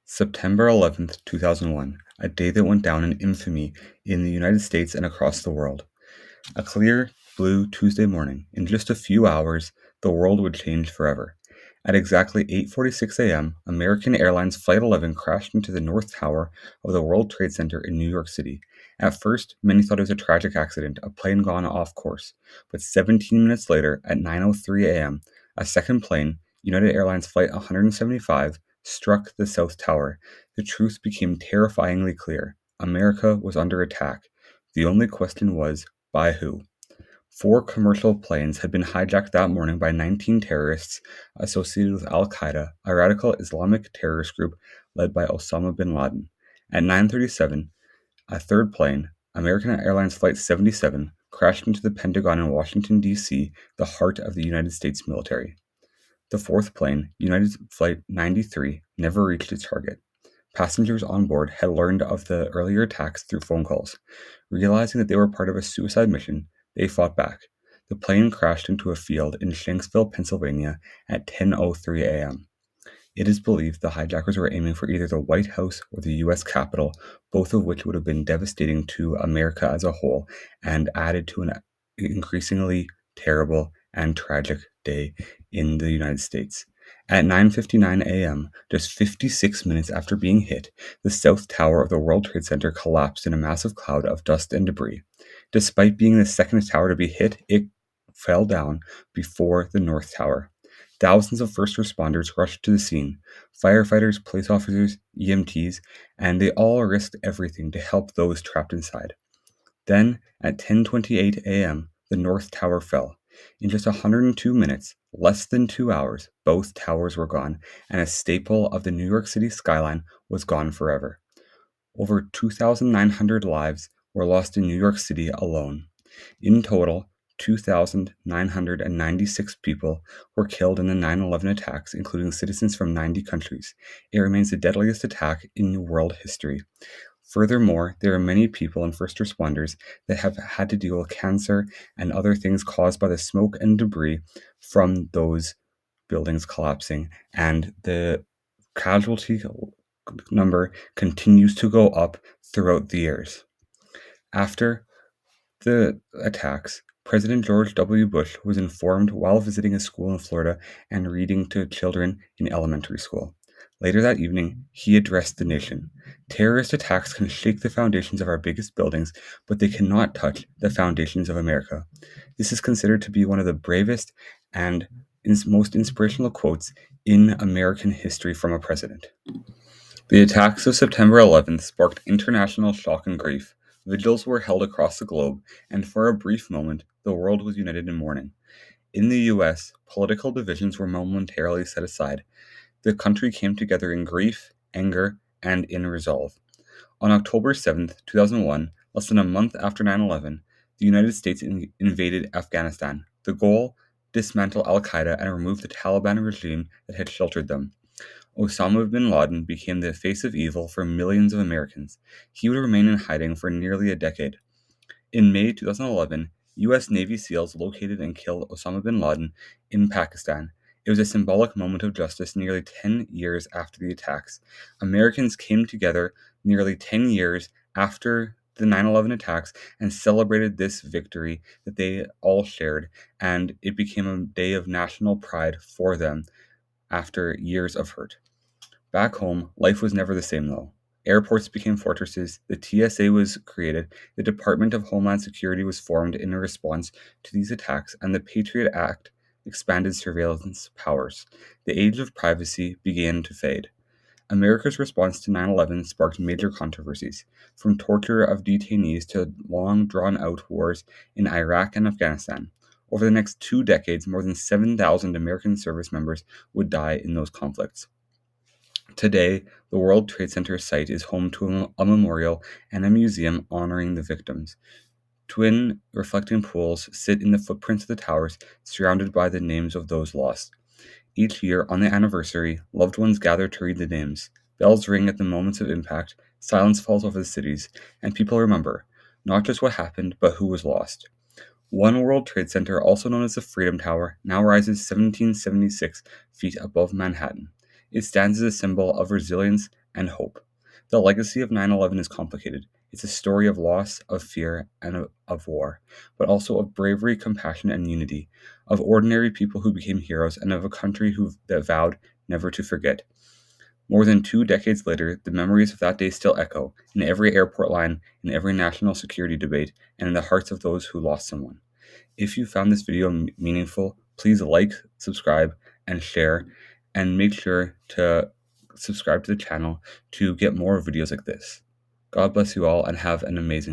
September 11th, 2001, a day that went down in infamy in the United States and across the world. A clear, blue Tuesday morning. In just a few hours, the world would change forever. At exactly 8:46 a.m., American Airlines Flight 11 crashed into the North Tower of the World Trade Center in New York City. At first, many thought it was a tragic accident, a plane gone off course. But 17 minutes later, at 9:03 a.m., a second plane, United Airlines Flight 175, struck the South Tower. The truth became terrifyingly clear. America was under attack. The only question was, by who? Four commercial planes had been hijacked that morning by 19 terrorists associated with Al Qaeda, a radical Islamic terrorist group led by Osama bin Laden. At 9:37, a third plane, American Airlines Flight 77, crashed into the Pentagon in Washington, D.C., the heart of the United States military. The fourth plane, United Flight 93, never reached its target. Passengers on board had learned of the earlier attacks through phone calls. Realizing that they were part of a suicide mission, they fought back. The plane crashed into a field in Shanksville, Pennsylvania at 10:03 a.m. It is believed the hijackers were aiming for either the White House or the U.S. Capitol, both of which would have been devastating to America as a whole and added to an increasingly terrible and tragic day in the United States. At 9:59 a.m., just 56 minutes after being hit, the South Tower of the World Trade Center collapsed in a massive cloud of dust and debris. Despite being the second tower to be hit, it fell down before the North Tower. Thousands of first responders rushed to the scene: firefighters, police officers, EMTs, and they all risked everything to help those trapped inside. Then, at 10:28 a.m., the North Tower fell. In just 102 minutes, less than 2 hours, both towers were gone, and a staple of the New York City skyline was gone forever. Over 2,900 lives were lost in New York City alone. In total, 2,996 people were killed in the 9/11 attacks, including citizens from 90 countries. It remains the deadliest attack in world history. Furthermore, there are many people and first responders that have had to deal with cancer and other things caused by the smoke and debris from those buildings collapsing, and the casualty number continues to go up throughout the years. After the attacks, President George W. Bush was informed while visiting a school in Florida and reading to children in elementary school. Later that evening, he addressed the nation. Terrorist attacks can shake the foundations of our biggest buildings, but they cannot touch the foundations of America. This is considered to be one of the bravest and most inspirational quotes in American history from a president. The attacks of September 11th sparked international shock and grief. Vigils were held across the globe, and for a brief moment, the world was united in mourning. In the US, political divisions were momentarily set aside. The country came together in grief, anger, and in resolve. On October 7th, 2001, less than a month after 9/11, the United States invaded Afghanistan. The goal? Dismantle Al Qaeda and remove the Taliban regime that had sheltered them. Osama bin Laden became the face of evil for millions of Americans. He would remain in hiding for nearly a decade. In May 2011, U.S. Navy SEALs located and killed Osama bin Laden in Pakistan. It was a symbolic moment of justice nearly 10 years after the attacks. Americans came together nearly 10 years after the 9/11 attacks and celebrated this victory that they all shared, and it became a day of national pride for them after years of hurt. Back home, life was never the same though. Airports became fortresses, the TSA was created, the Department of Homeland Security was formed in response to these attacks, and the Patriot Act expanded surveillance powers. The age of privacy began to fade. America's response to 9/11 sparked major controversies, from torture of detainees to long drawn out wars in Iraq and Afghanistan. Over the next 2 decades, more than 7,000 American service members would die in those conflicts. Today, the World Trade Center site is home to a memorial and a museum honoring the victims. Twin reflecting pools sit in the footprints of the towers, surrounded by the names of those lost. Each year, on the anniversary, loved ones gather to read the names. Bells ring at the moments of impact, silence falls over the cities, and people remember, not just what happened, but who was lost. One World Trade Center, also known as the Freedom Tower, now rises 1,776 feet above Manhattan. It stands as a symbol of resilience, and hope. The legacy of 9/11 is complicated. It's a story of loss, of fear, and of war, but also of bravery, compassion, and unity, of ordinary people who became heroes, and of a country that vowed never to forget. More than 2 decades later, the memories of that day still echo in every airport line, in every national security debate, and in the hearts of those who lost someone. If you found this video meaningful, please like, subscribe, and share, and make sure to subscribe to the channel to get more videos like this. God bless you all and have an amazing day.